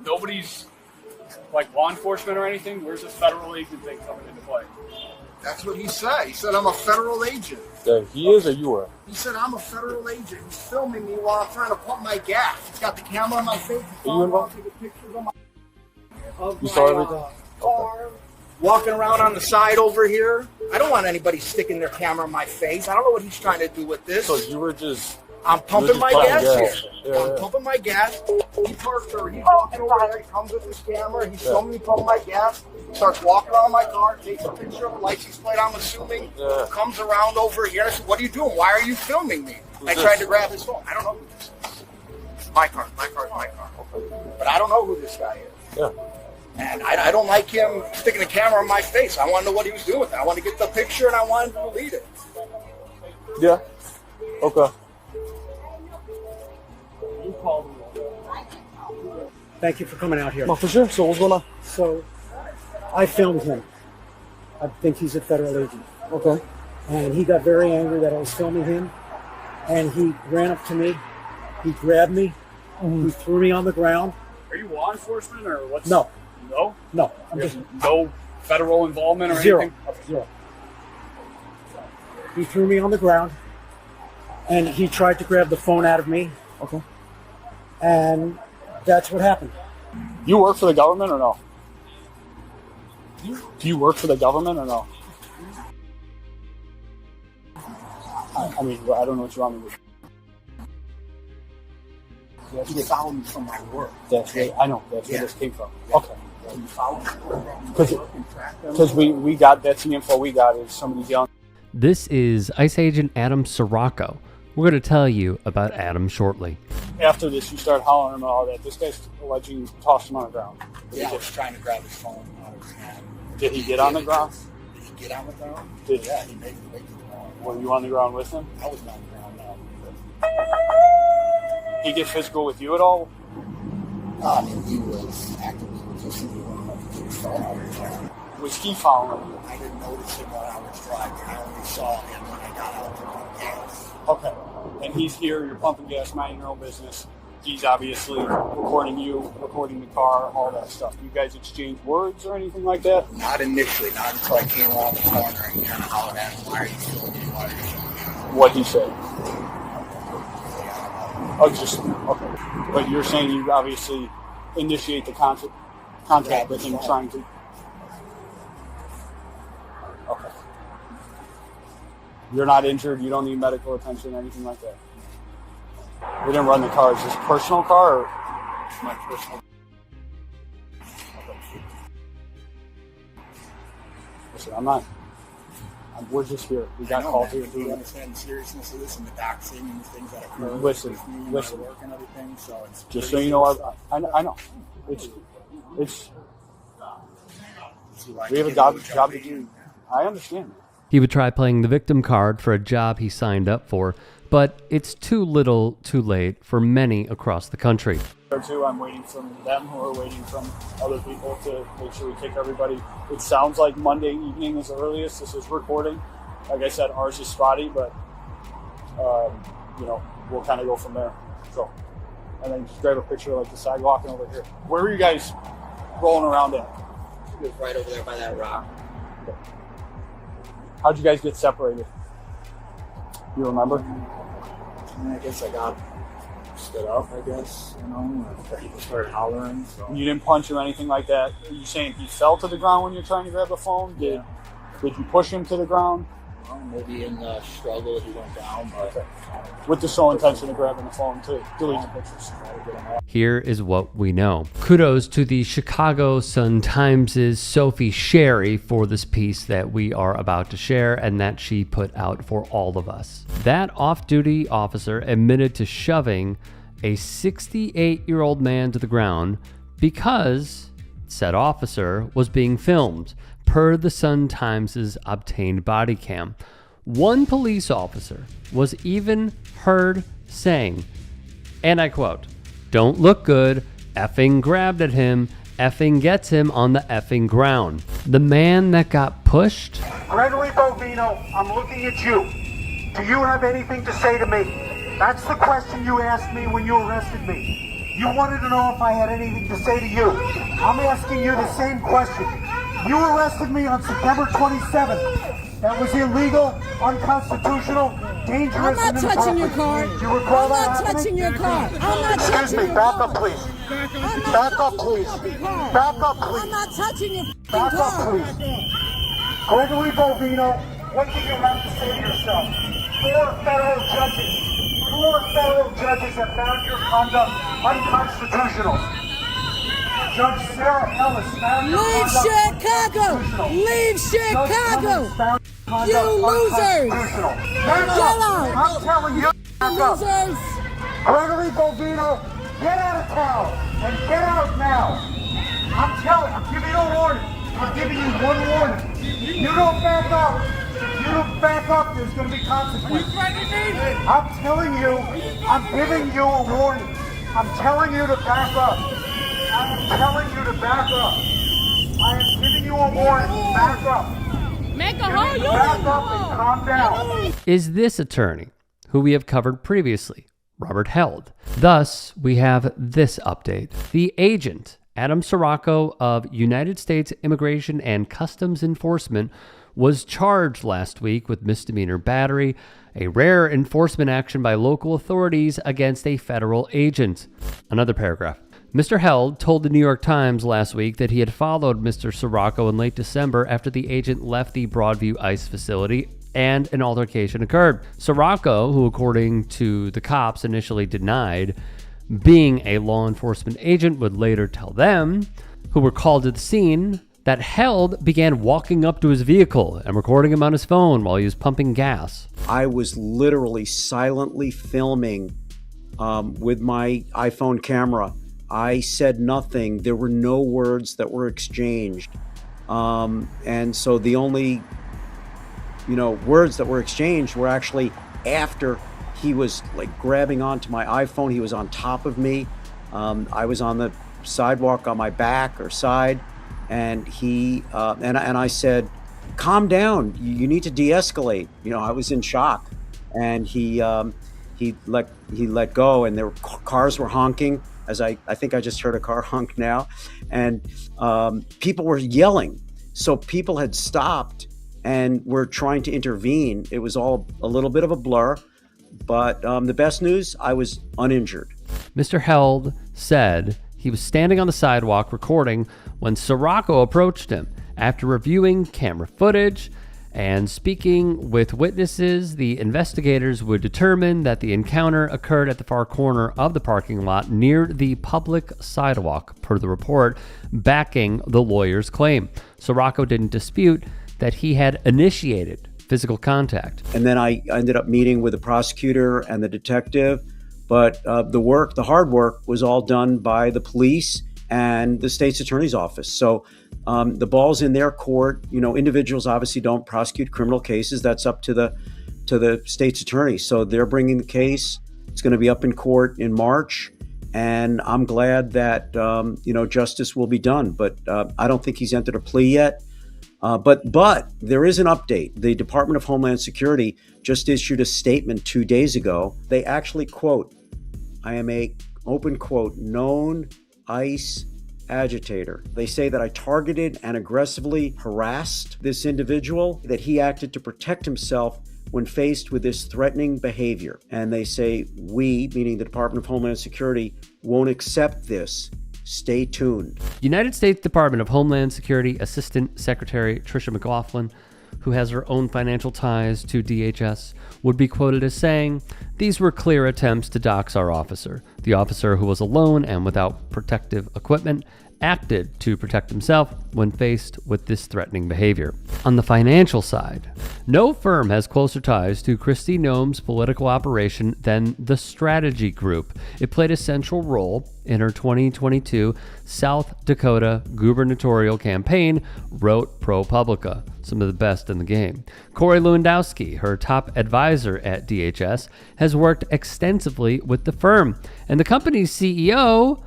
nobody's like law enforcement or anything? Where's the federal agent thing coming into play? That's what he said. He said, I'm a federal agent. He is or you are? He said, I'm a federal agent. He's filming me while I'm trying to pump my gas. He's got the camera on my face. Are you involved? Taking pictures of You saw everything? Car, walking around on the side over here. I don't want anybody sticking their camera in my face. I don't know what he's trying to do with this. So you were just... I'm pumping my gas here. Yeah, I'm pumping my gas. He parks over. He's walking over there. He comes with his camera. He's filming me pumping my gas. Starts walking around my car. Takes a picture of a license plate, I'm assuming. Yeah. Comes around over here. I said, what are you doing? Why are you filming me? I tried to grab his phone. I don't know who this is. My car. But I don't know who this guy is. Yeah. And I don't like him sticking a camera in my face. I want to know what he was doing with it. I want to get the picture and I wanted to delete it. Yeah. Okay. Thank you for coming out here. No, for sure. So what's going on? So, I filmed him. I think he's a federal agent. Okay. And he got very angry that I was filming him. And he ran up to me. He grabbed me. He threw me on the ground. Are you law enforcement or what's... No. No? No. I'm just... No federal involvement or Zero. anything? Okay. Zero. He threw me on the ground. And he tried to grab the phone out of me. Okay. And that's what happened. You work for the government or no? Do you work for the government or no? I mean, I don't know what you want me to do. He found me from my work. That's right. I know. That's where this came from. Okay. He found me. Because we got, that's the info we got is somebody's yelling. This is ICE Agent Adam Saracco. We're going to tell you about Adam shortly. After this, you start hollering him and all that. This guy's alleging you tossed him on the ground. Yeah, I was trying to grab his phone out of his hand. Did he get on the ground? Did he get on the ground? Yeah, he made the ground. Were you on the ground with him? I was on the ground now. He get physical with you at all? I mean, he was actively resisting me when his phone out of his hand. Was he following you? I didn't notice him while I was driving. I only saw him when I got out to pump gas. Okay. And he's here, you're pumping gas, minding your own business. He's obviously recording you, recording the car, all that stuff. Do you guys exchange words or anything like that? Not initially, not until I came around the corner and kind of hollered at him, why are you filming me? Why are you filming me? What he said? Oh, just, okay. But you're saying you obviously initiate the contact with him trying to... Okay. You're not injured, you don't need medical attention, anything like that? We didn't run the car. Is this a personal car or? My personal. Listen, we're just here. We got called here. Do you understand the seriousness of this and the doxing and the things that occur? Listen. Work and everything, so it's just so you know, I know. It's. We have a job to do. I understand. He would try playing the victim card for a job he signed up for, but it's too little, too late for many across the country. I'm waiting from them who are waiting from other people to make sure we kick everybody. It sounds like Monday evening is the earliest. This is recording. Like I said, ours is spotty, but we'll kind of go from there. So, and then just grab a picture of like the sidewalk and over here. Where were you guys rolling around at? It was right over there by that rock. Okay. How'd you guys get separated? You remember? I guess I got stood up, people started hollering. So. You didn't punch or anything like that? Are you saying he fell to the ground when you're trying to grab the phone? Did you push him to the ground? Well, maybe in the struggle he went down, but... With the sole intention of grabbing the phone to delete the pictures. Here is what we know. Kudos to the Chicago Sun-Times' Sophie Sherry for this piece that we are about to share and that she put out for all of us. That off-duty officer admitted to shoving a 68-year-old man to the ground because said officer was being filmed, per the Sun-Times' obtained body cam. One police officer was even heard saying, and I quote, "Don't look good, effing grabbed at him, effing gets him on the effing ground." The man that got pushed? Gregory Bovino, I'm looking at you. Do you have anything to say to me? That's the question you asked me when you arrested me. You wanted to know if I had anything to say to you. I'm asking you the same question. You arrested me on September 27th. That was illegal, unconstitutional, dangerous, I'm not touching your car. Do you recall I'm that not happening? touching your car. I'm not Excuse touching me, your back car. up, please. I'm not Back up, touching please. your fucking car. Back up, I'm please. not touching your Back fucking up, car. please. Gregory Bovino, what do you have to say to yourself? Four federal judges have found your conduct unconstitutional. Judge Sarah Ellis found your Leave conduct Chicago. unconstitutional. Leave Judge Chicago. Cummings found your You conduct losers. unconstitutional. Get Back up. out. I'm telling you, back up. Losers. Gregory Bovino, get out of town and get out now. I'm giving you a warning. I'm giving you one warning. You don't back up. If you don't back up, there's going to be consequences. I'm telling you, I'm giving you a warning. I'm telling you to back up. I am telling you to back up. I am giving you a warning. Back up. Make a hole. Back up and calm down. Is this attorney, who we have covered previously, Robert Held? Thus, we have this update. The agent, Adam Saracco of United States Immigration and Customs Enforcement, was charged last week with misdemeanor battery, a rare enforcement action by local authorities against a federal agent. Another paragraph. Mr. Held told the New York Times last week that he had followed Mr. Saracco in late December after the agent left the Broadview ICE facility and an altercation occurred. Saracco, who according to the cops initially denied being a law enforcement agent, would later tell them, who were called to the scene, that Held began walking up to his vehicle and recording him on his phone while he was pumping gas. I was literally silently filming with my iPhone camera. I said nothing. There were no words that were exchanged. And so the only, words that were exchanged were actually after he was like grabbing onto my iPhone. He was on top of me. I was on the sidewalk on my back or side. And he and I said, "Calm down. You need to de-escalate." I was in shock, and he let go, and cars were honking. As I think I just heard a car honk now, and people were yelling. So people had stopped and were trying to intervene. It was all a little bit of a blur, but the best news, I was uninjured. Mr. Held said he was standing on the sidewalk recording when Saracco approached him. After reviewing camera footage and speaking with witnesses, the investigators would determine that the encounter occurred at the far corner of the parking lot near the public sidewalk, per the report, backing the lawyer's claim. Saracco didn't dispute that he had initiated physical contact. And then I ended up meeting with the prosecutor and the detective. But the hard work was all done by the police and the state's attorney's office. So the ball's in their court. Individuals obviously don't prosecute criminal cases. That's up to the state's attorney. So they're bringing the case. It's going to be up in court in March. And I'm glad that, justice will be done. But I don't think he's entered a plea yet. But there is an update. The Department of Homeland Security just issued a statement 2 days ago. They actually quote, "I am a," open quote, "known ICE agitator." They say that I targeted and aggressively harassed this individual, that he acted to protect himself when faced with this threatening behavior. And they say we, meaning the Department of Homeland Security, won't accept this. Stay tuned. United States Department of Homeland Security Assistant Secretary Tricia McLaughlin, who has her own financial ties to DHS, would be quoted as saying, "These were clear attempts to dox our officer. The officer, who was alone and without protective equipment, acted to protect himself when faced with this threatening behavior." On the financial side, no firm has closer ties to Kristi Noem's political operation than the Strategy Group. It played a central role in her 2022 South Dakota gubernatorial campaign, wrote ProPublica, some of the best in the game. Corey Lewandowski, her top advisor at DHS, has worked extensively with the firm. And the company's CEO,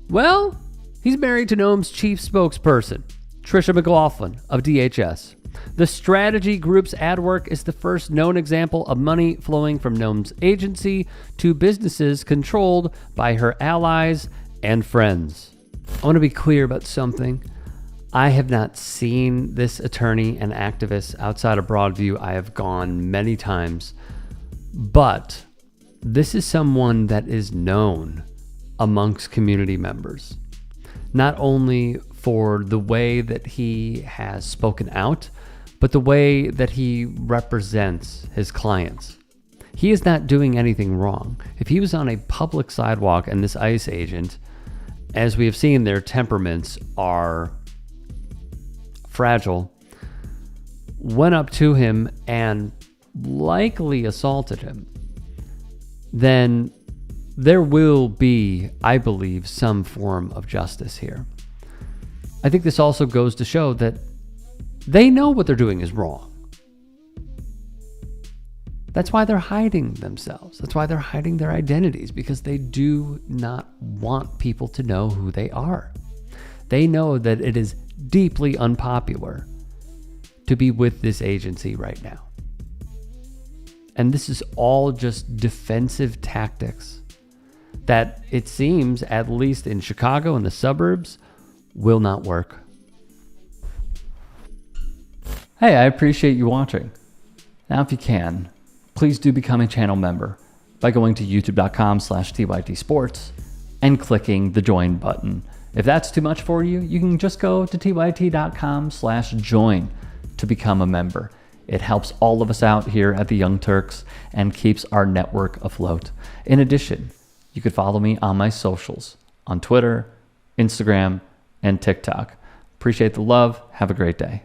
well, he's married to Noem's chief spokesperson, Trisha McLaughlin of DHS. The strategy group's ad work is the first known example of money flowing from Noam's agency to businesses controlled by her allies and friends. I want to be clear about something. I have not seen this attorney and activist outside of Broadview. I have gone many times, but this is someone that is known amongst community members, not only for the way that he has spoken out, but the way that he represents his clients. He is not doing anything wrong. If he was on a public sidewalk and this ICE agent, as we have seen, their temperaments are fragile, went up to him and likely assaulted him, then there will be, I believe, some form of justice here. I think this also goes to show that they know what they're doing is wrong. That's why they're hiding themselves. That's why they're hiding their identities, because they do not want people to know who they are. They know that it is deeply unpopular to be with this agency right now. And this is all just defensive tactics that it seems, at least in Chicago and the suburbs, will not work. Hey, I appreciate you watching. Now, if you can, please do become a channel member by going to youtube.com/tytsports and clicking the join button. If that's too much for you, you can just go to tyt.com/join to become a member. It helps all of us out here at the Young Turks and keeps our network afloat. In addition, you could follow me on my socials on Twitter, Instagram, and TikTok. Appreciate the love. Have a great day.